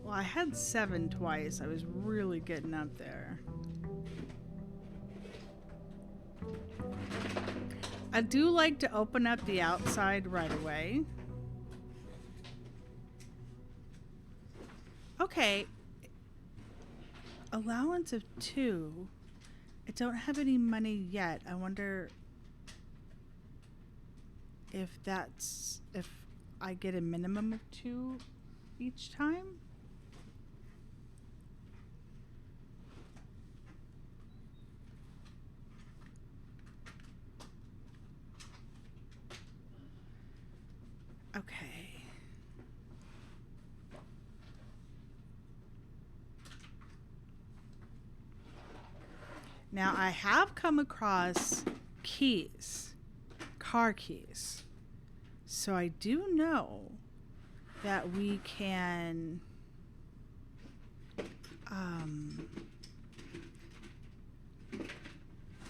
Well, I had 7 twice. I was really getting up there. I do like to open up the outside right away. Okay. Allowance of 2. I don't have any money yet. I wonder if I get a minimum of 2 each time. Okay. Now I have come across keys, car keys. So I do know that we can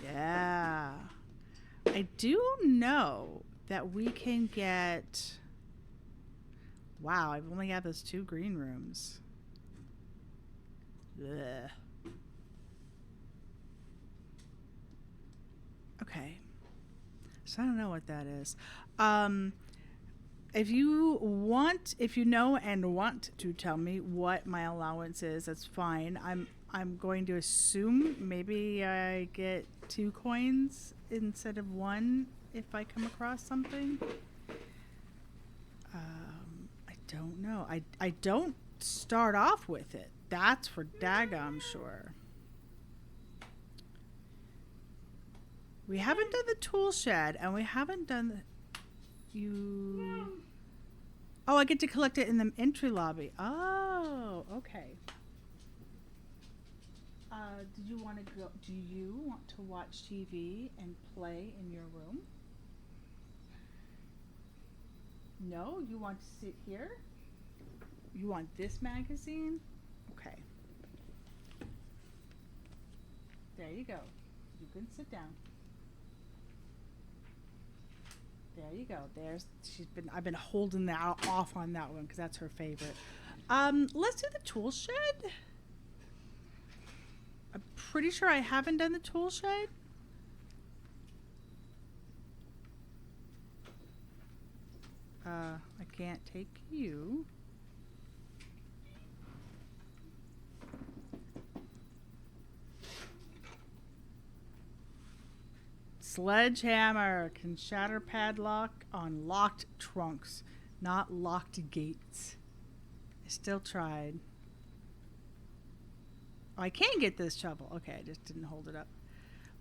yeah. I do know that we can get wow, I've only got those 2 green rooms. Ugh. Okay. So I don't know what that is. If you know and want to tell me what my allowance is, that's fine. I'm going to assume maybe I get 2 coins instead of 1 if I come across something. I don't know. I don't start off with it. That's for daggum sure. We haven't done the tool shed, and we haven't done Oh, I get to collect it in the entry lobby. Oh, okay. Do you want to watch TV and play in your room? No, you want to sit here? You want this magazine? Okay. There you go. You can sit down. There you go. I've been holding that off on that one because that's her favorite. Let's do the tool shed. I'm pretty sure I haven't done the tool shed. I can't take you. Sledgehammer can shatter padlock on locked trunks, not locked gates. I still tried. Oh, I can get this shovel. Okay, I just didn't hold it up.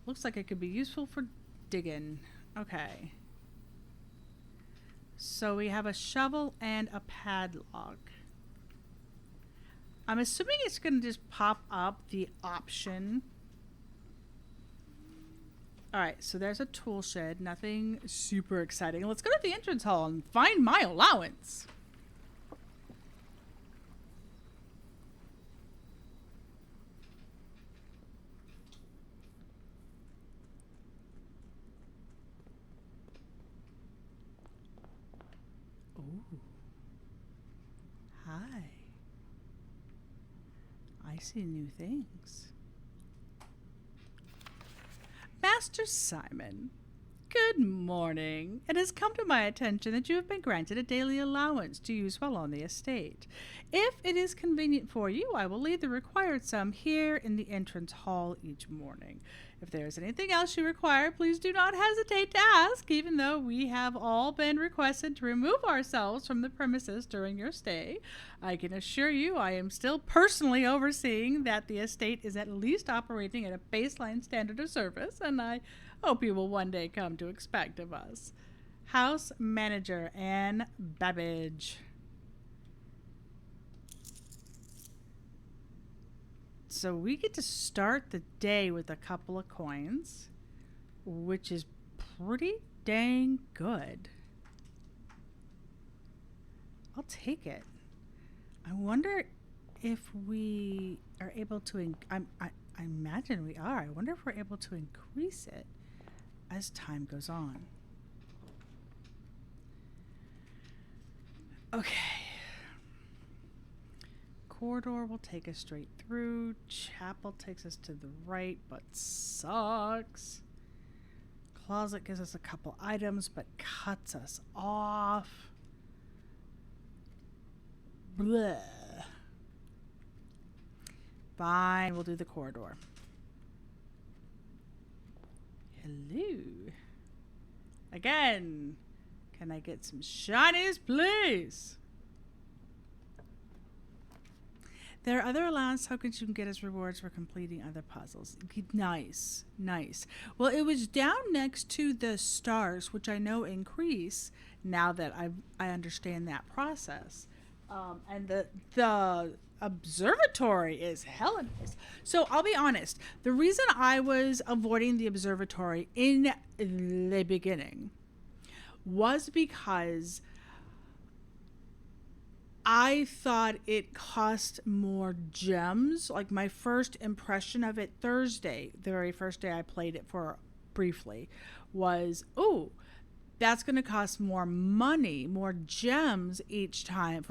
Looks like it could be useful for digging. Okay. So we have a shovel and a padlock. I'm assuming it's going to just pop up the option. Alright, so there's a tool shed. Nothing super exciting. Let's go to the entrance hall and find my allowance. Ooh. Hi. I see new things. Master Simon, good morning. It has come to my attention that you have been granted a daily allowance to use while on the estate. If it is convenient for you, I will leave the required sum here in the entrance hall each morning. If there is anything else you require, please do not hesitate to ask, even though we have all been requested to remove ourselves from the premises during your stay. I can assure you I am still personally overseeing that the estate is at least operating at a baseline standard of service, and I hope you will one day come to expect of us. House Manager Anne Babbage. So we get to start the day with a couple of coins, which is pretty dang good. I'll take it. I wonder if we are able to... I imagine we are. I wonder if we're able to increase it as time goes on. Okay. corridor will take us straight through. Chapel takes us to the right, but sucks. Closet gives us a couple items, but cuts us off. Bleh. Fine, we'll do the corridor. Hello. Again. Can I get some shinies, please? There are other allowance tokens you can get as rewards for completing other puzzles. Nice, nice. Well, it was down next to the stars, which I know increase now that I understand that process. And the observatory is hella nice. So I'll be honest. The reason I was avoiding the observatory in the beginning was because I thought it cost more gems. Like my first impression of it Thursday, the very first day I played it for briefly, was, oh, that's going to cost more money, more gems each time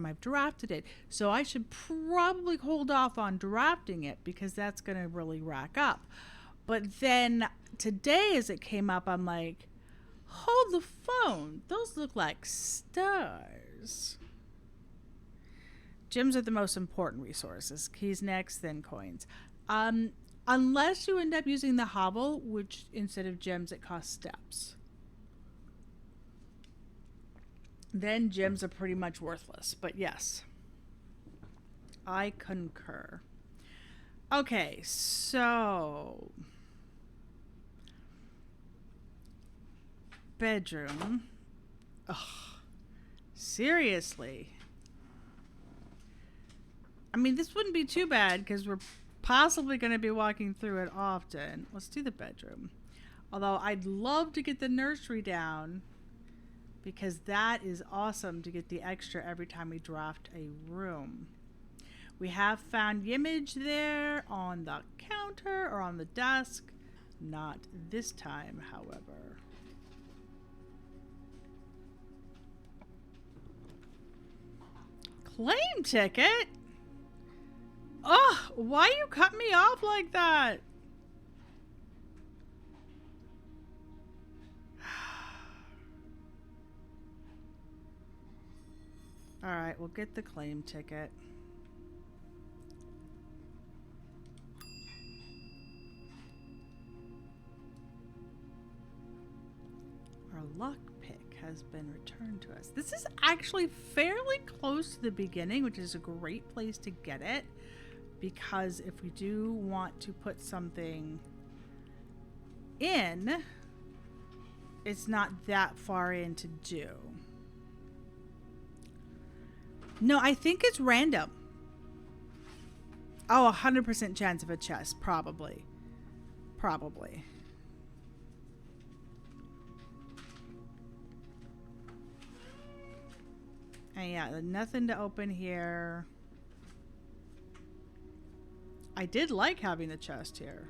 I've drafted it. So I should probably hold off on drafting it because that's going to really rack up. But then today as it came up, I'm like, hold the phone. Those look like stars. Gems are the most important resources. Keys next, then coins. Unless you end up using the hovel, which instead of gems, it costs steps. Then gems are pretty much worthless. But yes, I concur. Okay, so bedroom. Ugh, seriously. I mean, this wouldn't be too bad because we're possibly going to be walking through it often. Let's do the bedroom. Although I'd love to get the nursery down because that is awesome to get the extra every time we draft a room. We have found Yimage there on the counter or on the desk. Not this time, however. Claim ticket? Oh, why you cut me off like that? All right, we'll get the claim ticket. Our lockpick has been returned to us. This is actually fairly close to the beginning, which is a great place to get it. Because if we do want to put something in, it's not that far in to do. No, I think it's random. Oh, 100% chance of a chest, probably. Probably. And yeah, nothing to open here. I did like having the chest here.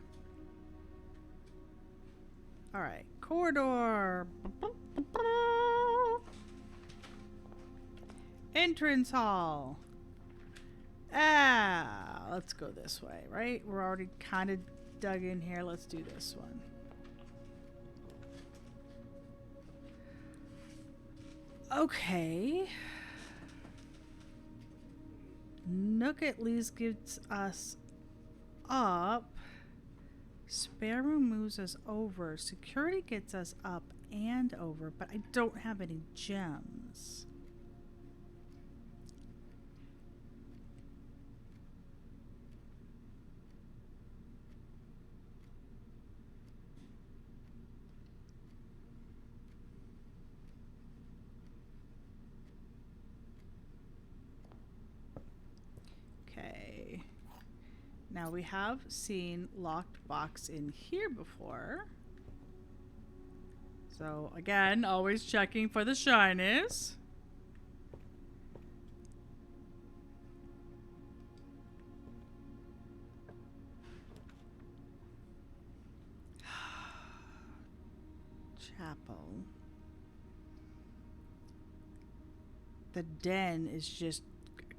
Alright, corridor. Entrance hall. Let's go this way, right? We're already kind of dug in here. Let's do this one. Okay. Nook at least gives us up. Spare room moves us over. Security gets us up and over, but I don't have any gems. Now we have seen locked box in here before. So again, always checking for the shinies. Chapel. The den is just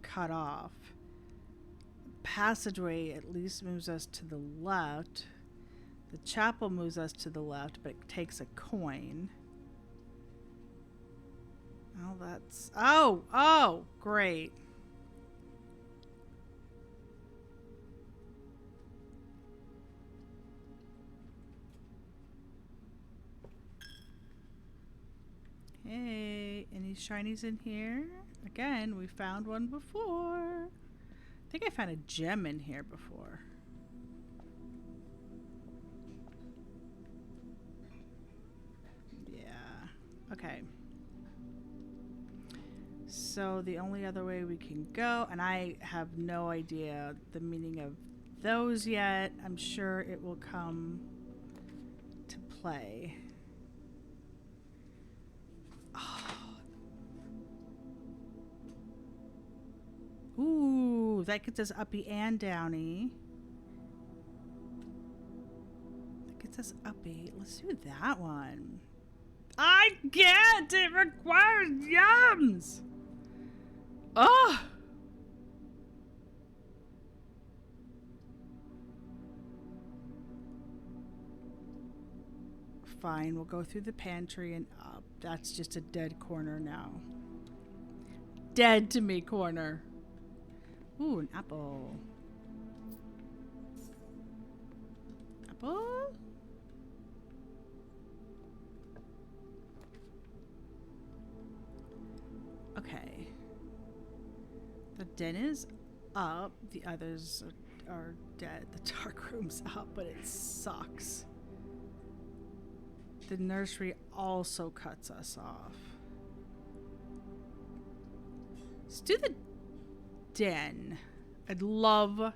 cut off. passageway at least moves us to the left. The chapel moves us to the left, but it takes a coin. Oh, that's... Oh, great. Hey, any shinies in here? Again, we found one before. I think I found a gem in here before. Yeah. Okay. So the only other way we can go, and I have no idea the meaning of those yet. I'm sure it will come to play. Ooh, that gets us uppy and downy. That gets us uppy. Let's do that one. I can't! It requires yums! Oh! Fine, we'll go through the pantry and up. That's just a dead corner now. Dead to me corner. Ooh, an apple. Apple? Okay. The den is up. The others are dead. The dark room's up, but it sucks. The nursery also cuts us off. Let's do the den. I'd love...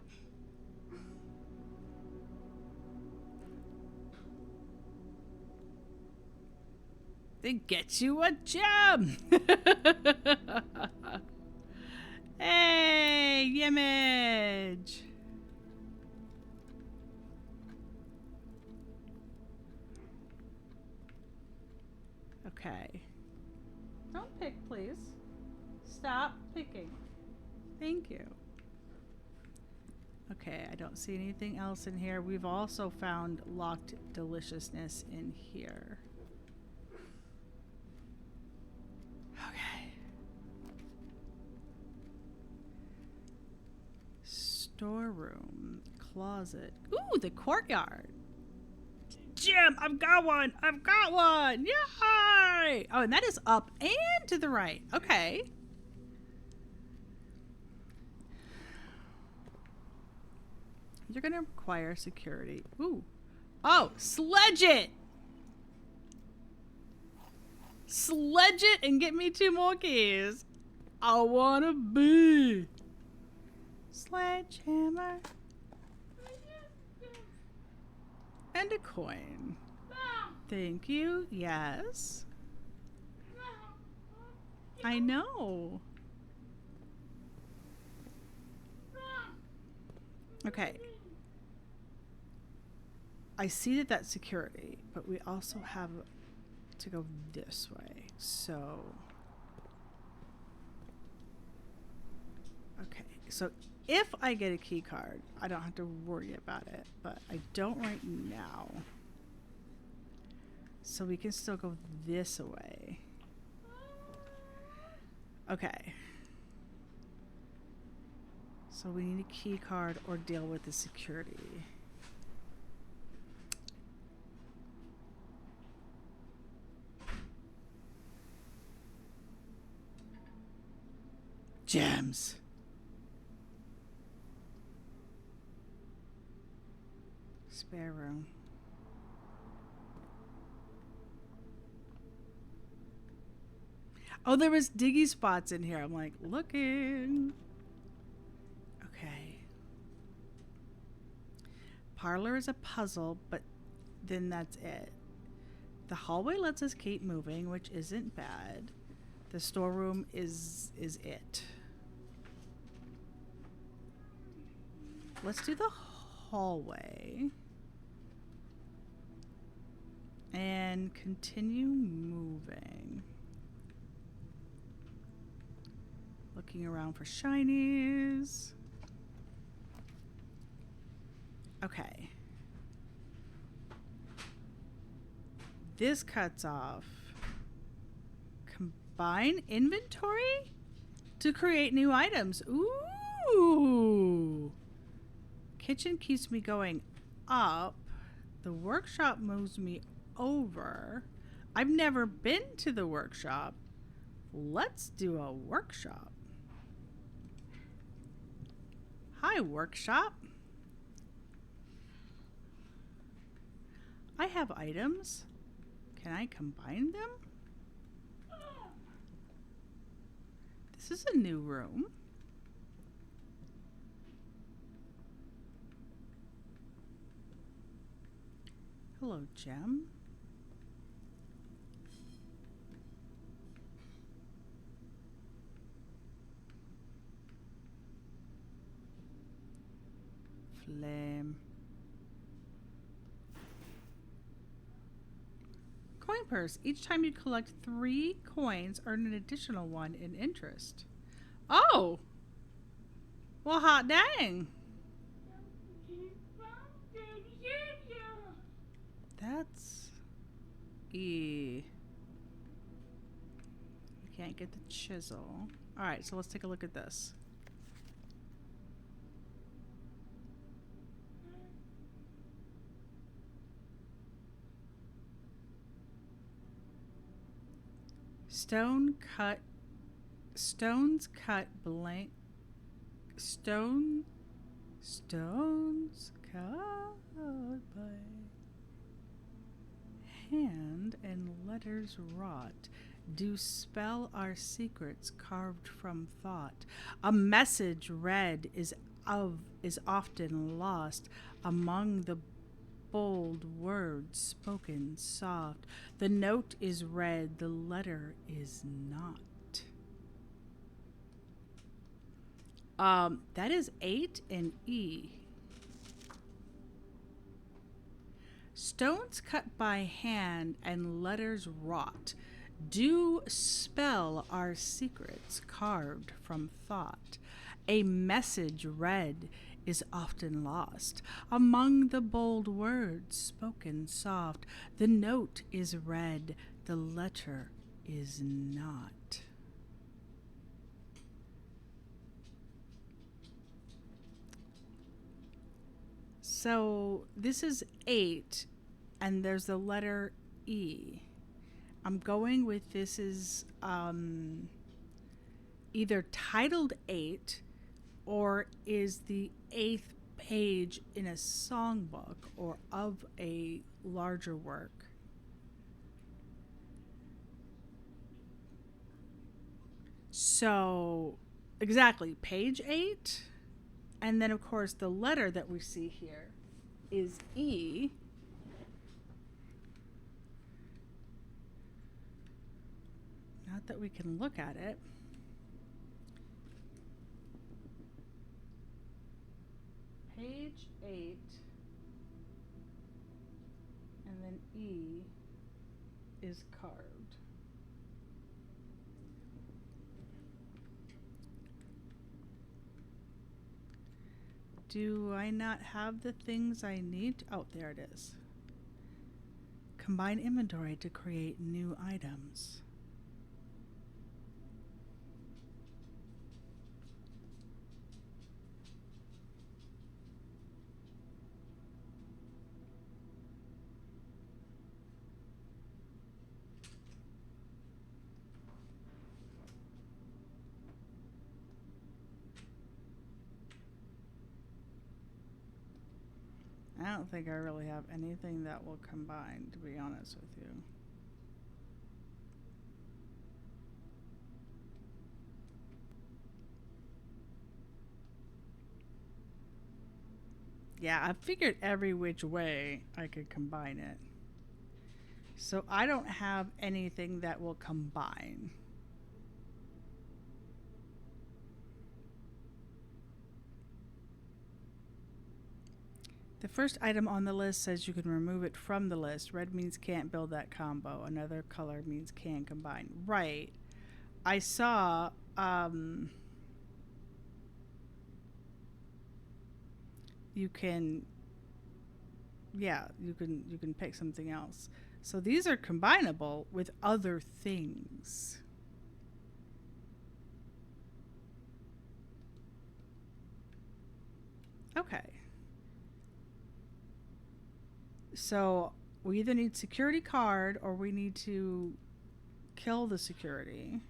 They get you a gem! Hey, image! Okay. Don't pick, please. Stop picking. Thank you. Okay, I don't see anything else in here. We've also found locked deliciousness in here. Okay. Storeroom. Closet. Ooh, the courtyard. Jim, I've got one! I've got one! Yay! Oh, and that is up and to the right. Okay. You're gonna require security. Ooh. Oh, sledge it! Sledge it and get me 2 more keys. I wanna be. Sledgehammer. And a coin. Thank you. Yes. I know. Okay. I see that that's security, but we also have to go this way. So. Okay. So if I get a key card, I don't have to worry about it, but I don't right now. So we can still go this way. Okay. So we need a key card or deal with the security. Gems. Spare room. Oh, there was diggy spots in here. I'm like, looking. Okay. Parlor is a puzzle, but then that's it. The hallway lets us keep moving, which isn't bad. The storeroom is it. Let's do the hallway. And continue moving. Looking around for shinies. Okay. This cuts off. Combine inventory to create new items. Ooh. Kitchen keeps me going up. The workshop moves me over. I've never been to the workshop. Let's do a workshop. Hi, workshop. I have items. Can I combine them? This is a new room. Hello, Gem. Flame. Coin purse. Each time you collect 3 coins, earn an additional 1 in interest. Oh! Well, hot dang. That's E. You can't get the chisel. Alright, so let's take a look at this. Stones cut blank. Stones cut by hand and letters wrought do spell our secrets carved from thought. A message read is often lost among the bold words spoken soft. The note is read, the letter is not. That is 8 and E. Stones cut by hand and letters wrought do spell our secrets carved from thought. A message read is often lost among the bold words spoken soft. The note is read, the letter is not. So this is 8 and there's the letter E. I'm going with this is either titled 8 or is the 8th page in a songbook or of a larger work. So exactly, page 8. And then of course the letter that we see here is E. Not that we can look at it. Page 8 and then E is carved. Do I not have the things I need? Oh, there it is. Combine inventory to create new items. I don't think I really have anything that will combine, to be honest with you. Yeah, I figured every which way I could combine it. So I don't have anything that will combine. The first item on the list says you can remove it from the list. Red means can't build that combo. Another color means can combine. Right. I saw you can yeah, you can pick something else. So these are combinable with other things. Okay. So we either need security card or we need to kill the security.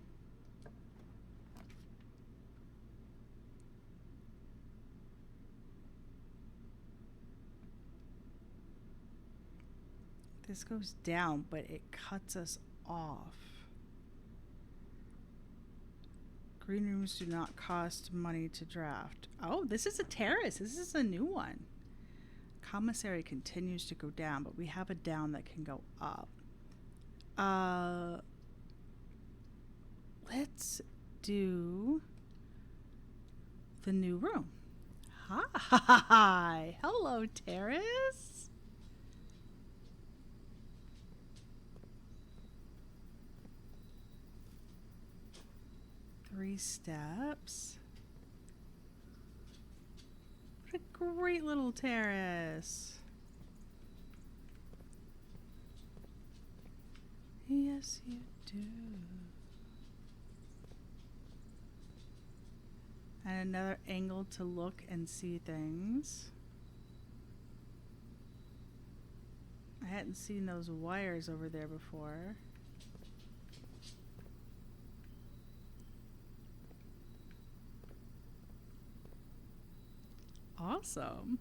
This goes down, but it cuts us off. Green rooms do not cost money to draft. Oh, this is a terrace. This is a new one. Commissary continues to go down, but we have a down that can go up. Uh, let's do the new room. Hi. Hello, terrace. 3 steps. What a great little terrace. Yes, you do. And another angle to look and see things. I hadn't seen those wires over there before. Awesome.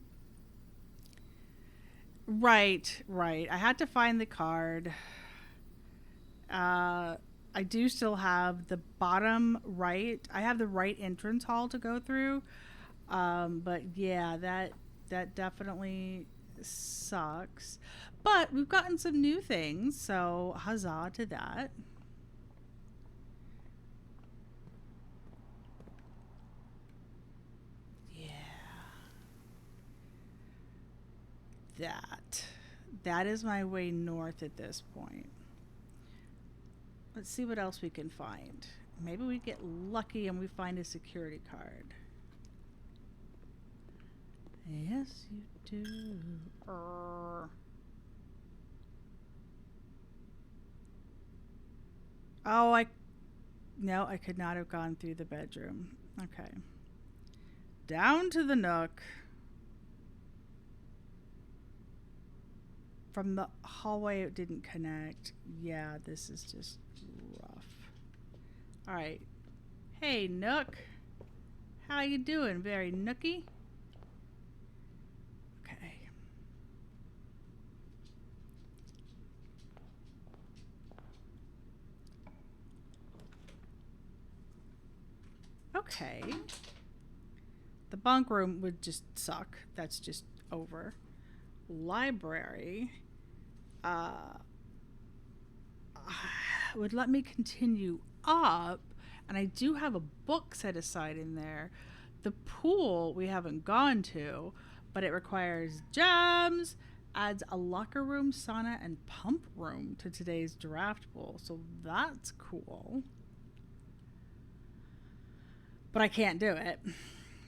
Right, right. I had to find the card. I do still have the bottom right. I have the right entrance hall to go through. But yeah, that definitely sucks. But we've gotten some new things, so huzzah to that. Yeah. That. That is my way north at this point. Let's see what else we can find. Maybe we get lucky and we find a security card. Yes, you do. Oh, no, I could not have gone through the bedroom. Okay. Down to the nook. From the hallway, it didn't connect. Yeah, this is just rough. All right. Hey, Nook. How you doing? Very nooky? Okay. Okay. The bunk room would just suck. That's just over. Library. Would let me continue up, and I do have a book set aside in there. The pool we haven't gone to, but it requires gems, adds a locker room, sauna, and pump room to today's draft pool, so that's cool. But I can't do it.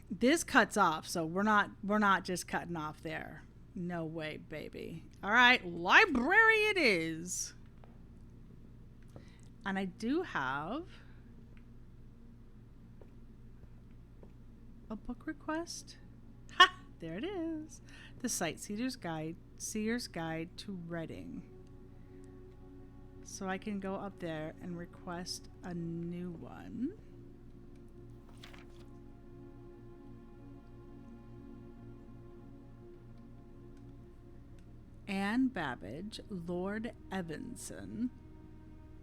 This cuts off, so we're not just cutting off there. No way, baby. All right, library it is. And I do have a book request. Ha! There it is. The Sightseer's Guide to Reading. So I can go up there and request a new one. Anne Babbage, Lord Evanson,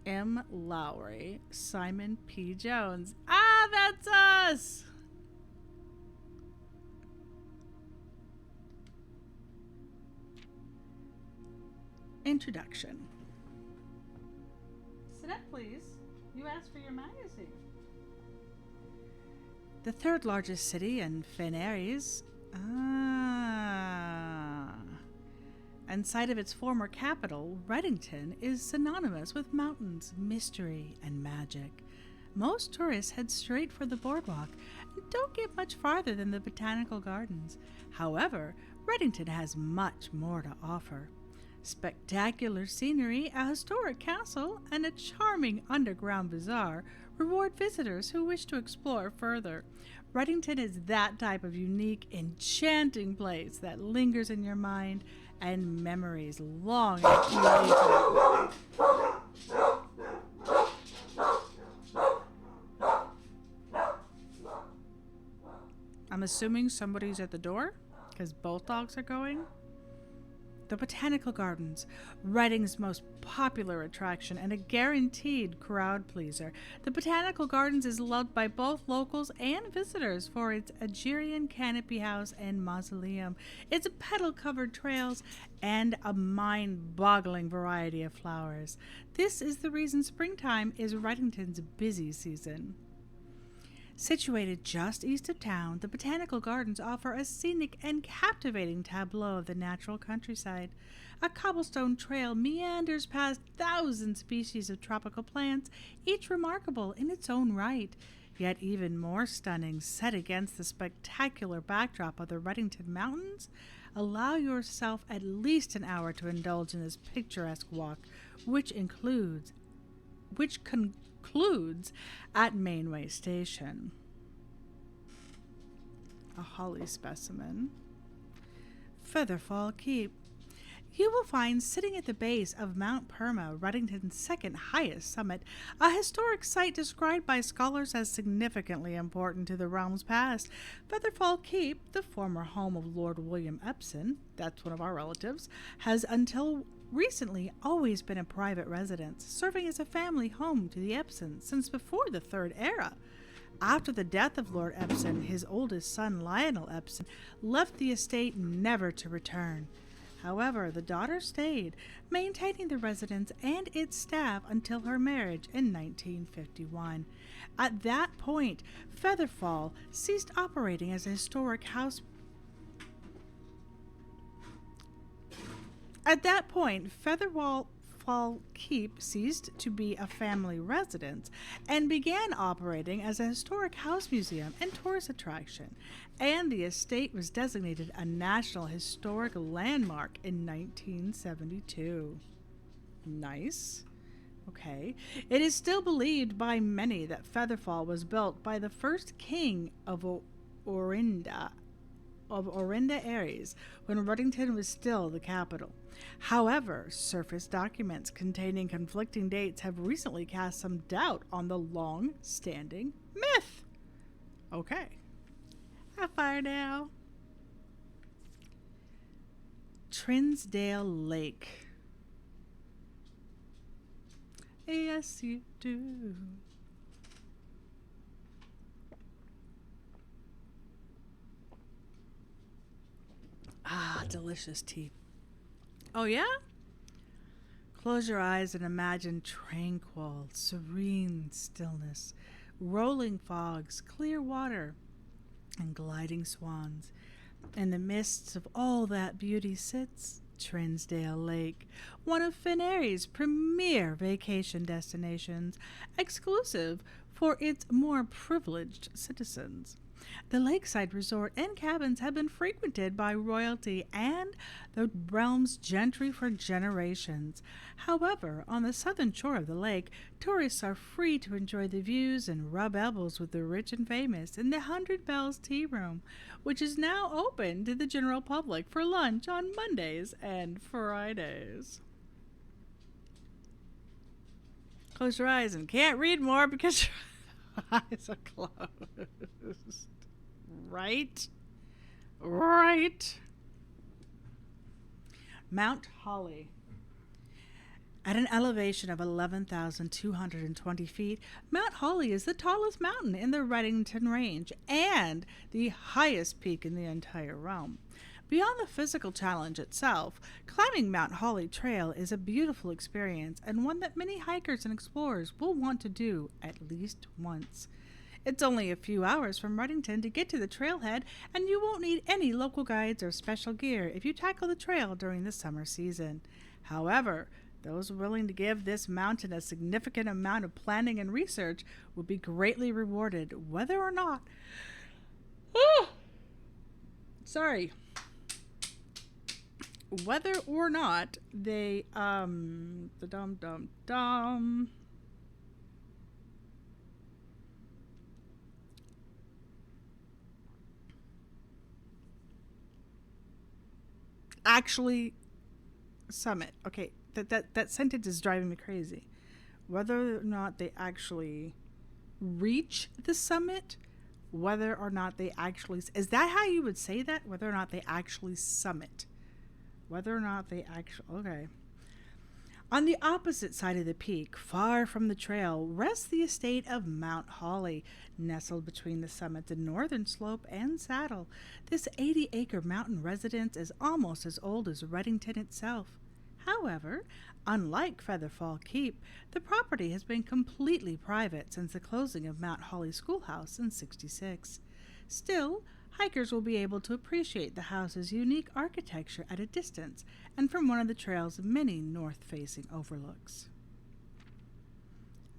M. Lowry, Simon P. Jones. Ah, that's us! Introduction. Sit up, please. You asked for your magazine. The third largest city in Fennes. And site of its former capital, Reddington, is synonymous with mountains, mystery, and magic. Most tourists head straight for the boardwalk and don't get much farther than the botanical gardens. However, Reddington has much more to offer. Spectacular scenery, a historic castle, and a charming underground bazaar reward visitors who wish to explore further. Reddington is that type of unique, enchanting place that lingers in your mind and memories long after you leave it. I'm assuming somebody's at the door because both dogs are going. The Botanical Gardens, Reading's most popular attraction and a guaranteed crowd pleaser. The Botanical Gardens is loved by both locals and visitors for its Algerian canopy house and mausoleum, its petal-covered trails, and a mind-boggling variety of flowers. This is the reason springtime is Reddington's busy season. Situated just east of town, the Botanical Gardens offer a scenic and captivating tableau of the natural countryside. A cobblestone trail meanders past 1,000 species of tropical plants, each remarkable in its own right, yet even more stunning set against the spectacular backdrop of the Reddington Mountains. Allow yourself at least an hour to indulge in this picturesque walk, which concludes at Mainway Station. A holly specimen. Featherfall Keep. You will find sitting at the base of Mount Perma, Reddington's second highest summit, a historic site described by scholars as significantly important to the realm's past. Featherfall Keep, the former home of Lord William Epsom, that's one of our relatives, has until recently always been a private residence, serving as a family home to the Epsons since before the Third Era. After the death of Lord Epsom, his oldest son Lionel Epsom left the estate never to return. However, the daughter stayed, maintaining the residence and its staff until her marriage in 1951. At that point, Featherfall ceased operating as a historic house. At that point, Featherfall Keep ceased to be a family residence and began operating as a historic house museum and tourist attraction, and the estate was designated a National Historic Landmark in 1972. Nice. Okay. It is still believed by many that Featherfall was built by the first king of Orinda Aries, when Reddington was still the capital. However, surface documents containing conflicting dates have recently cast some doubt on the long-standing myth. Okay. How far now? Trinsdale Lake. Yes, you do. Ah, delicious tea. Oh, yeah? Close your eyes and imagine tranquil, serene stillness, rolling fogs, clear water, and gliding swans. In the midst of all that beauty sits Trinsdale Lake, one of Finnairie's premier vacation destinations, exclusive for its more privileged citizens. The lakeside resort and cabins have been frequented by royalty and the realm's gentry for generations. However, on the southern shore of the lake, tourists are free to enjoy the views and rub elbows with the rich and famous in the 100 Bells Tea Room, which is now open to the general public for lunch on Mondays and Fridays. Close your eyes and can't read more because your eyes are closed. Right? Mount Holly. At an elevation of 11,220 feet, Mount Holly is the tallest mountain in the Reddington Range and the highest peak in the entire realm. Beyond the physical challenge itself, climbing Mount Holly Trail is a beautiful experience and one that many hikers and explorers will want to do at least once. It's only a few hours from Reddington to get to the trailhead, and you won't need any local guides or special gear if you tackle the trail during the summer season. However, those willing to give this mountain a significant amount of planning and research will be greatly rewarded, whether or not... Sorry. whether or not they the dum dum dum actually summit. Okay, that sentence is driving me crazy. Whether or not they actually reach the summit, whether or not they actually, is that how you would say that? Whether or not they actually summit, whether or not they actually, okay. On the opposite side of the peak, far from the trail, rests the estate of Mount Holly, nestled between the summit's northern slope and saddle. This 80-acre mountain residence is almost as old as Reddington itself. However, unlike Featherfall Keep, the property has been completely private since the closing of Mount Holly Schoolhouse in '66. Still, hikers will be able to appreciate the house's unique architecture at a distance and from one of the trail's many north-facing overlooks.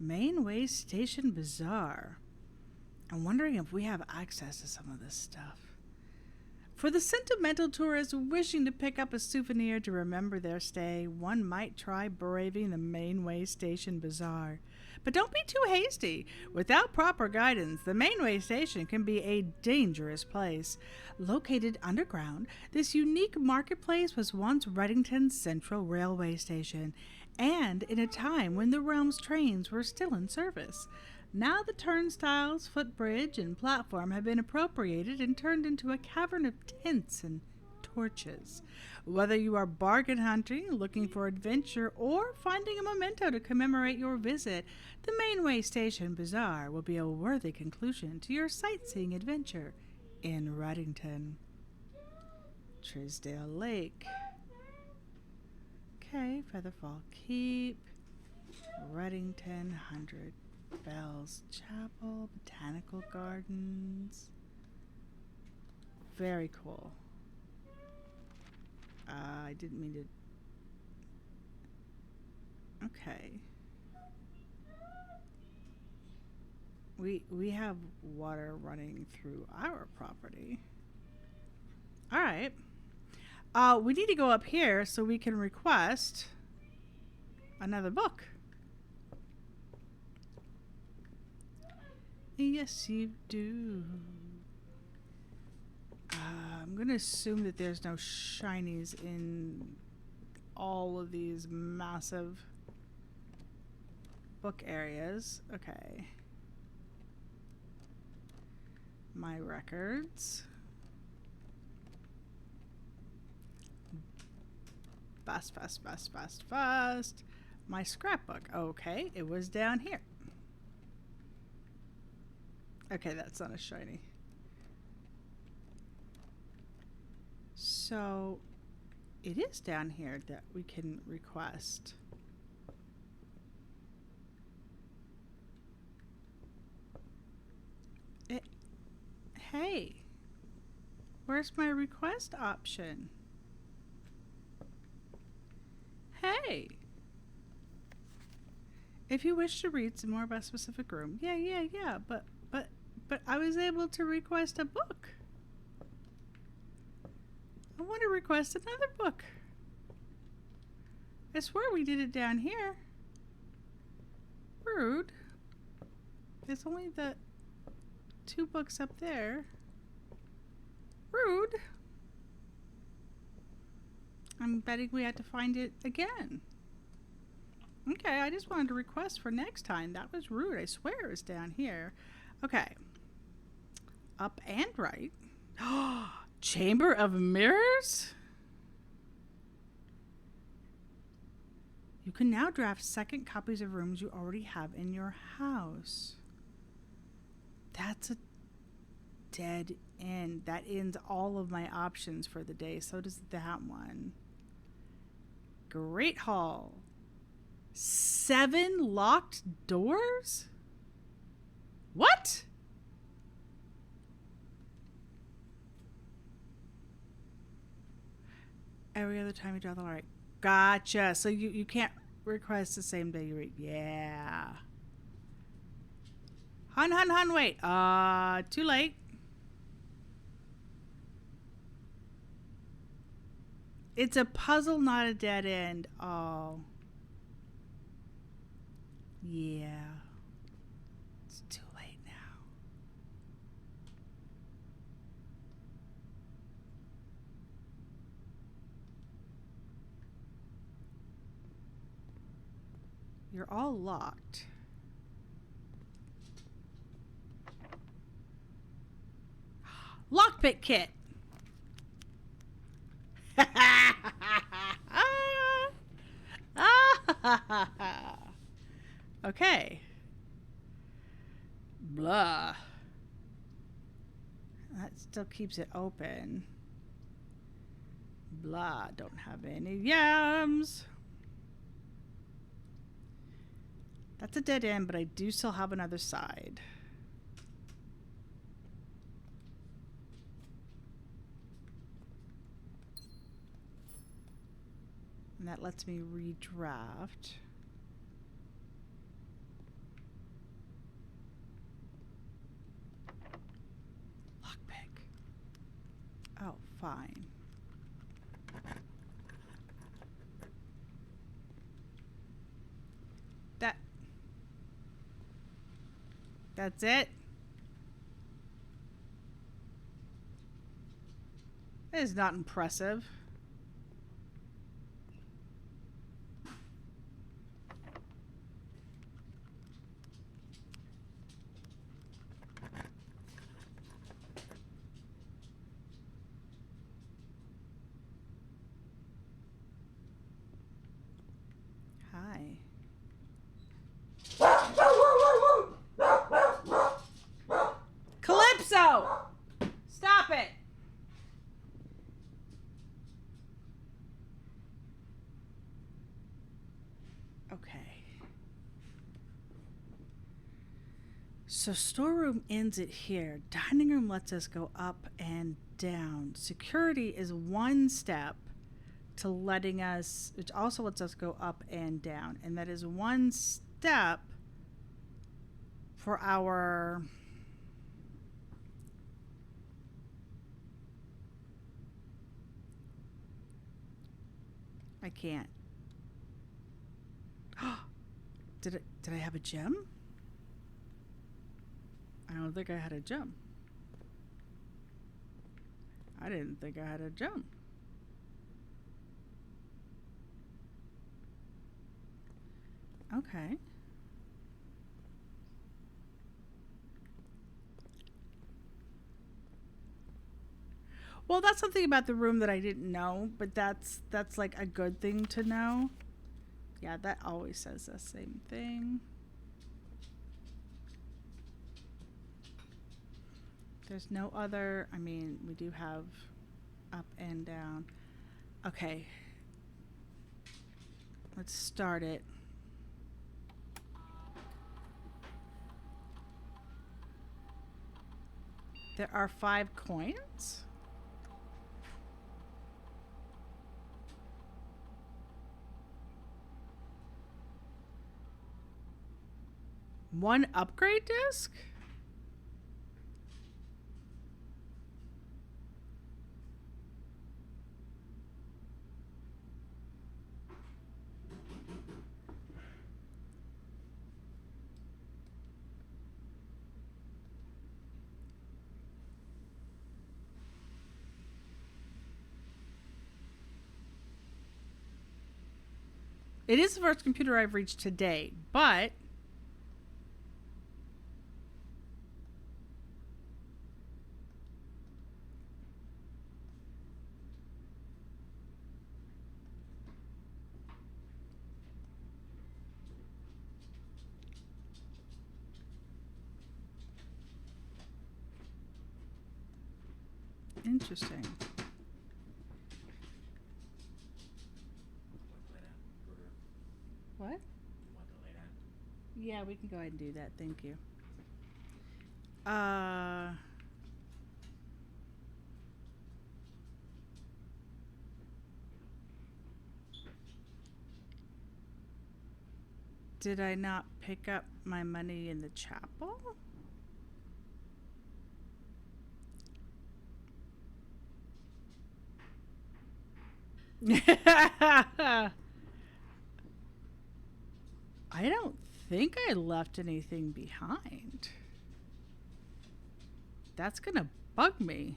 Mainway Station Bazaar. I'm wondering if we have access to some of this stuff. For the sentimental tourist wishing to pick up a souvenir to remember their stay, one might try braving the Mainway Station Bazaar. But don't be too hasty. Without proper guidance, the Mainway Station can be a dangerous place. Located underground, this unique marketplace was once Reddington's central railway station, and in a time when the realm's trains were still in service. Now the turnstiles, footbridge, and platform have been appropriated and turned into a cavern of tents and torches. Whether you are bargain hunting, looking for adventure, or finding a memento to commemorate your visit, the Mainway Station Bazaar will be a worthy conclusion to your sightseeing adventure in Reddington. Trisdale Lake. Okay, Featherfall Keep, Reddington, 100 Bells Chapel, Botanical Gardens. Very cool. I didn't mean to. Okay. We have water running through our property. All right. We need to go up here so we can request another book. Yes, you do. I'm going to assume that there's no shinies in all of these massive book areas. Okay. My records. Fast. My scrapbook. Okay, it was down here. Okay, that's not a shiny. So, it is down here that we can request. Hey, where's my request option? Hey, if you wish to read some more about a specific room, yeah, but I was able to request a book. I want to request another book. I swear we did it down here. Rude. There's only the 2 books up there. Rude. I'm betting we had to find it again. Okay, I just wanted to request for next time. That was rude. I swear it was down here. Okay. Up and right. Chamber of Mirrors? You can now draft second copies of rooms you already have in your house. That's a dead end. That ends all of my options for the day. So does that one. Great Hall. 7 locked doors? What? Every other time you draw the line. Gotcha. So you can't request the same day you read. Yeah. Hun, wait. Too late. It's a puzzle, not a dead end. Oh. Yeah. It's too late now. You're all locked. Lockpick kit. Okay. Blah. That still keeps it open. Blah. Don't have any yams. That's a dead end, but I do still have another side. And that lets me redraft. Lockpick. Oh, fine. That's it. That is not impressive. Hi. Calypso! Stop it! Okay. So storeroom ends it here. Dining room lets us go up and down. Security is one step to letting us, which also lets us go up and down. And that is one step for our I can't. Did I have a gem? I don't think I had a gem. I didn't think I had a gem. Okay. Well, that's something about the room that I didn't know, but that's like a good thing to know. Yeah, that always says the same thing. There's no other, I mean, we do have up and down. Okay. Let's start it. There are 5 coins. One upgrade disc? It is the first computer I've reached today, but interesting. What? Yeah, we can go ahead and do that. Thank you. Did I not pick up my money in the chapel? I don't think I left anything behind. That's gonna bug me.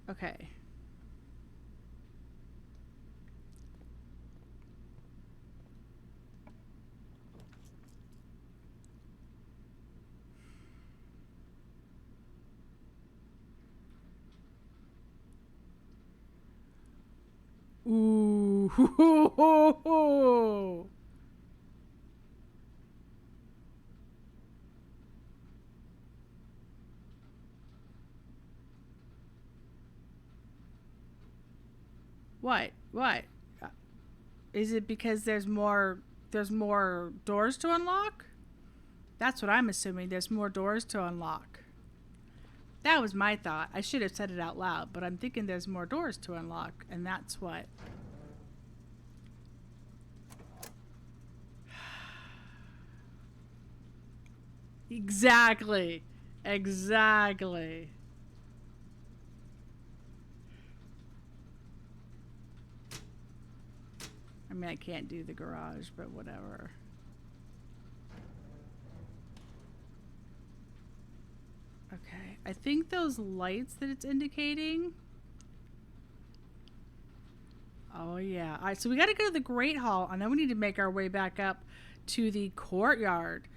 Okay. Ooh. What? What? Is it because there's more doors to unlock? That's what I'm assuming. There's more doors to unlock. That was my thought. I should have said it out loud, but I'm thinking there's more doors to unlock, and that's what. Exactly. Exactly. I mean, I can't do the garage, but whatever. Okay. I think those lights that it's indicating. Oh, yeah. All right. So we got to go to the Great Hall, and then we need to make our way back up to the courtyard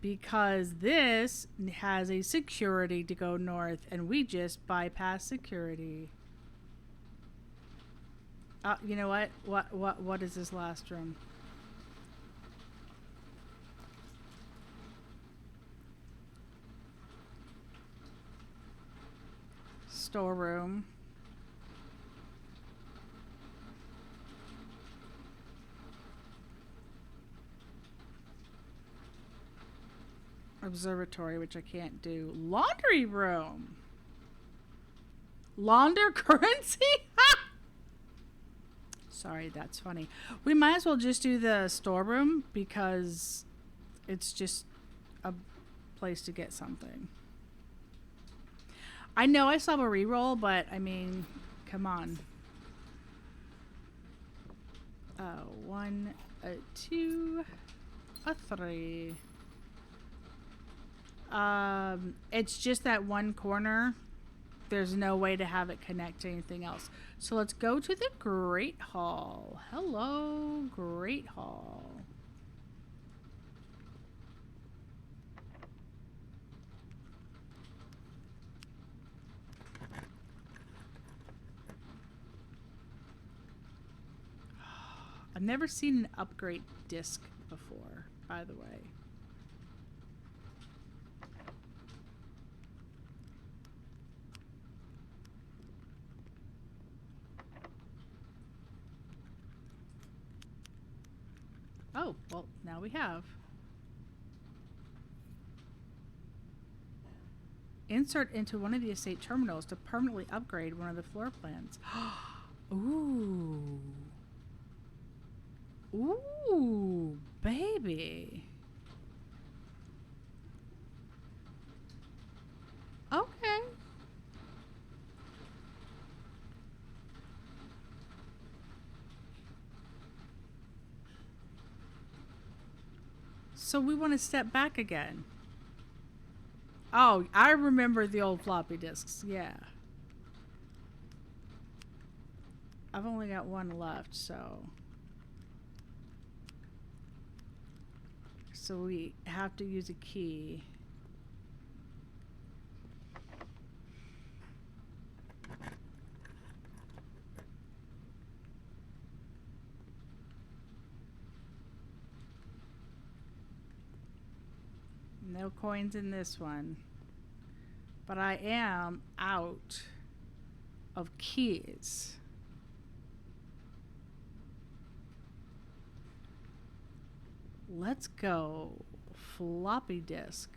because this has a security to go north, and we just bypass security. You know what? What is this last room? Storeroom. Observatory, which I can't do. Laundry room. Launder currency? Sorry, that's funny. We might as well just do the storeroom because it's just a place to get something. I know I still have a reroll, but I mean, come on. One, a two, a three. It's just that one corner. There's no way to have it connect to anything else. So let's go to the Great Hall. Hello, Great Hall. I've never seen an upgrade disc before, by the way. Oh, well, now we have. Insert into one of the estate terminals to permanently upgrade one of the floor plans. Ooh. Ooh, baby. Okay. So we want to step back again. Oh, I remember the old floppy disks. Yeah. I've only got one left, so. So we have to use a key. No coins in this one. But I am out of keys. Let's go. Floppy disk.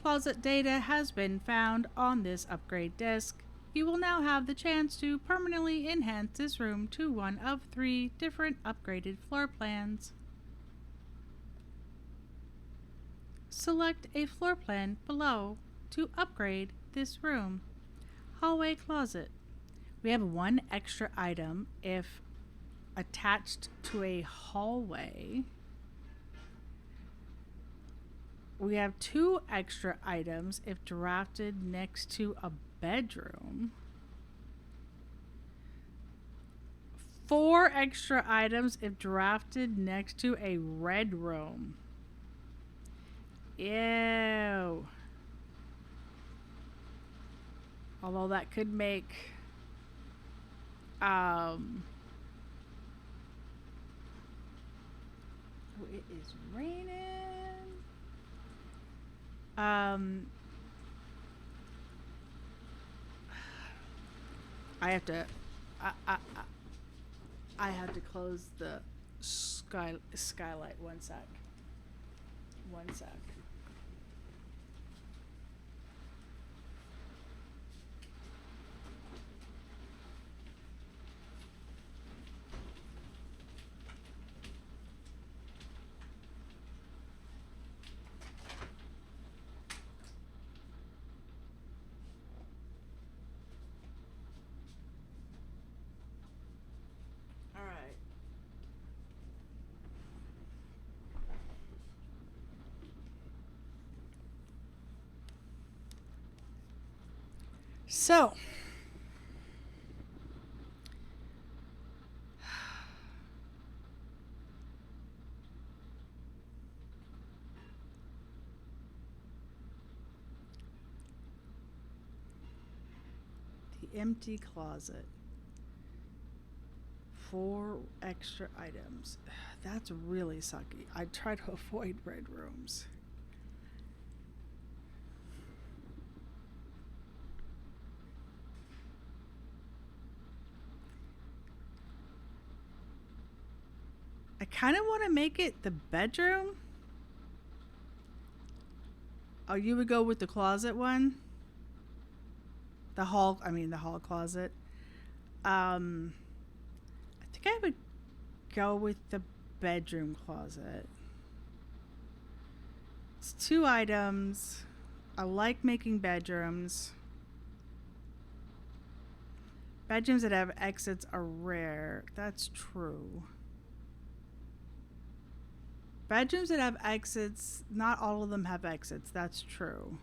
closet data has been found on this upgrade disk. You will now have the chance to permanently enhance this room to one of 3 different upgraded floor plans. Select a floor plan below to upgrade this room. Hallway closet. We have 1 extra item if attached to a hallway. We have 2 extra items if drafted next to a bedroom. 4 extra items if drafted next to a red room. Ew. Although that could make it is raining. I have to close the skylight. One sec. All right. So, the empty closet. 4 extra items. That's really sucky. I try to avoid red rooms. I kind of want to make it the bedroom. Oh, you would go with the closet one? The hall closet. I think I would go with the bedroom closet. It's 2 items. I like making bedrooms. Bedrooms that have exits are rare. That's true. Bedrooms that have exits, not all of them have exits. That's true.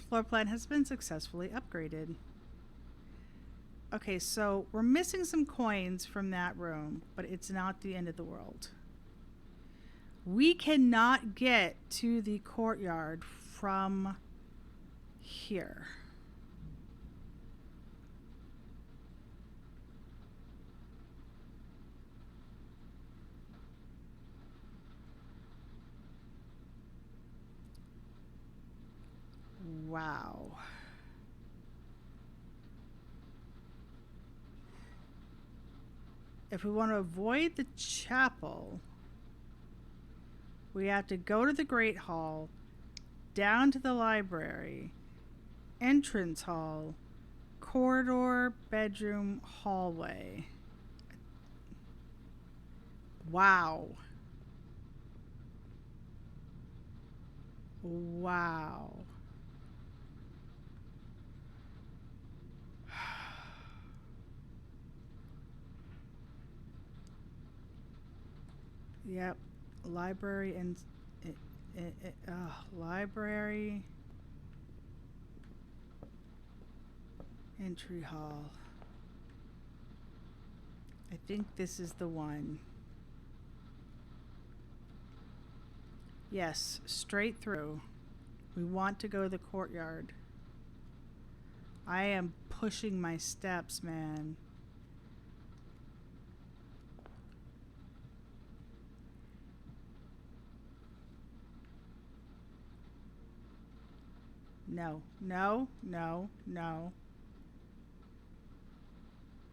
Floor plan has been successfully upgraded. Okay, so we're missing some coins from that room, but it's not the end of the world. We cannot get to the courtyard from here. Wow. If we want to avoid the chapel, we have to go to the Great Hall, down to the library, entrance hall, corridor, bedroom, hallway. Wow. Wow. Yep. Library and library, entry hall. I think this is the one. Yes, straight through. We want to go to the courtyard. I am pushing my steps, man. No, no, no, no.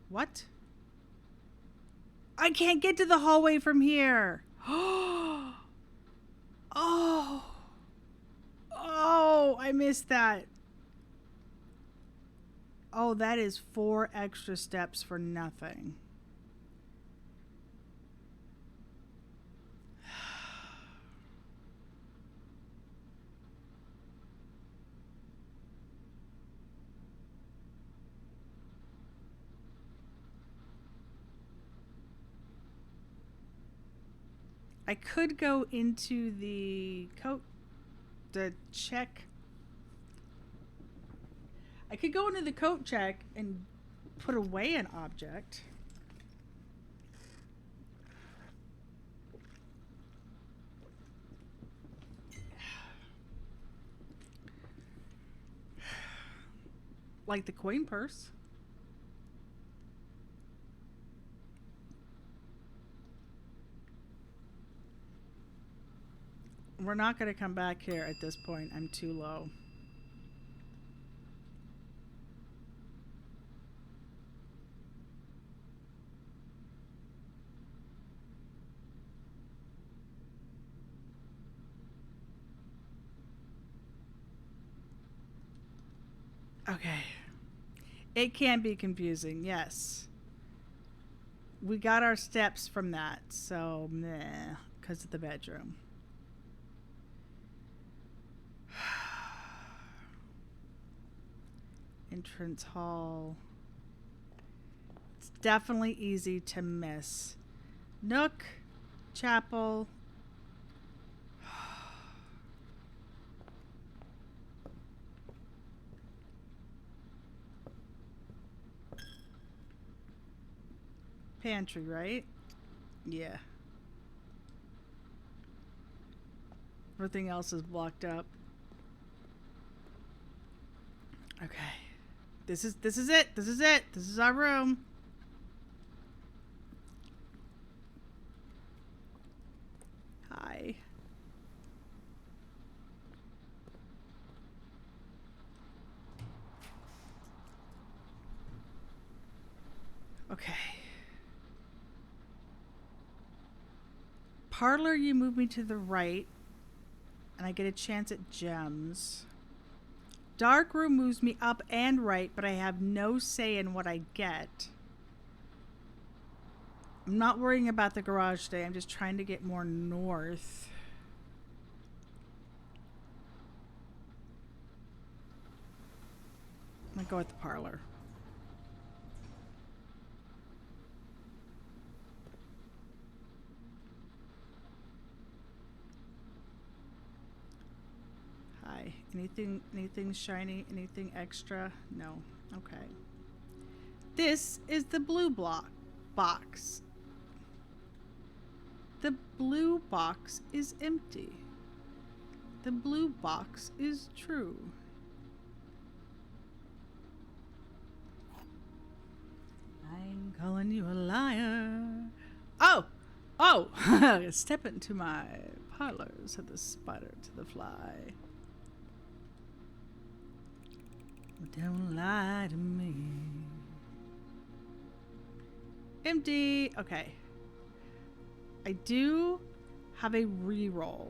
What? I can't get to the hallway from here. Oh. Oh, I missed that. Oh, that is 4 extra steps for nothing. I could go into the coat to check. I could go into the coat check and put away an object. Like the coin purse. We're not going to come back here at this point. I'm too low. Okay. It can be confusing, yes. We got our steps from that, so meh, because of the bedroom. Entrance hall. It's definitely easy to miss. Nook, chapel. Pantry, right? Yeah. Everything else is blocked up. Okay. This is it. This is it. This is our room. Hi. Okay. Parlor, you move me to the right, and I get a chance at gems. Dark room moves me up and right, but I have no say in what I get. I'm not worrying about the garage today. I'm just trying to get more north. I'm gonna go with the parlor. Hi. Anything shiny? Anything extra? No. Okay. This is the blue box. The blue box is empty. The blue box is true. I'm calling you a liar. Oh! Oh! Step into my parlor, said the spider to the fly. Don't lie to me. Empty. Okay. I do have a reroll.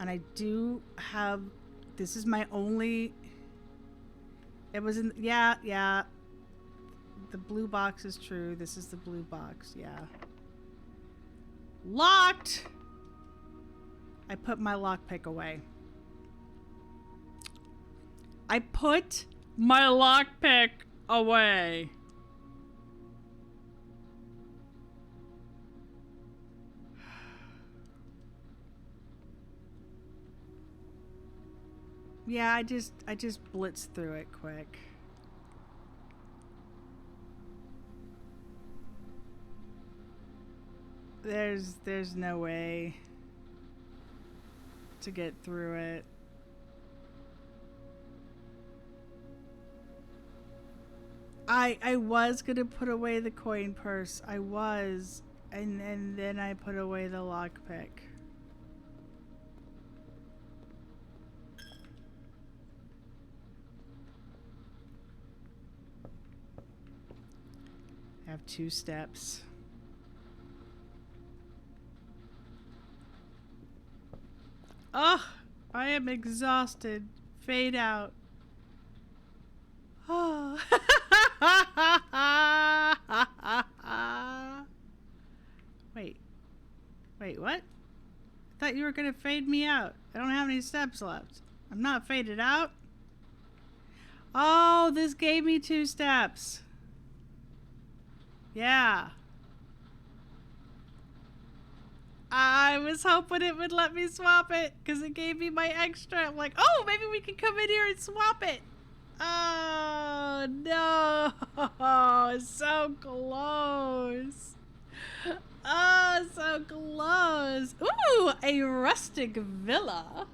And I do have... This is my only... It was in... Yeah. The blue box is true. This is the blue box. Yeah. Locked! I put my lockpick away. I put my lockpick away. Yeah, I just blitzed through it quick. There's no way to get through it. I was gonna put away the coin purse. I was, and then I put away the lockpick. I have 2 steps. am exhausted. Fade out. Oh. Wait. Wait, what? I thought you were going to fade me out. I don't have any steps left. I'm not faded out. Oh, this gave me 2 steps. Yeah. I was hoping it would let me swap it because it gave me my extra. I'm like, oh, maybe we can come in here and swap it. Oh, no. So close. Oh, so close. Ooh, a rustic villa.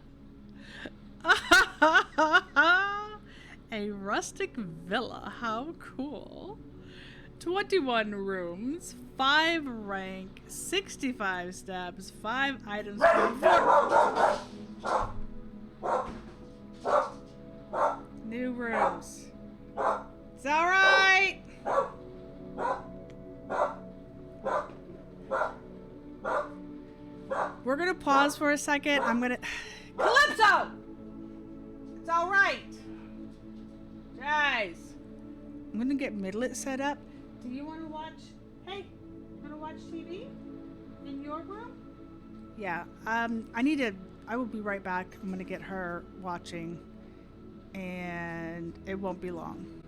A rustic villa. How cool. 21 rooms, 5 rank, 65 steps, 5 items. New rooms. It's all right. We're gonna pause for a second. I'm gonna Calypso. It's all right, guys. I'm gonna get Midlet set up. Do you want to watch? Hey, you want to watch TV in your room? Yeah. I will be right back. I'm gonna get her watching, and it won't be long.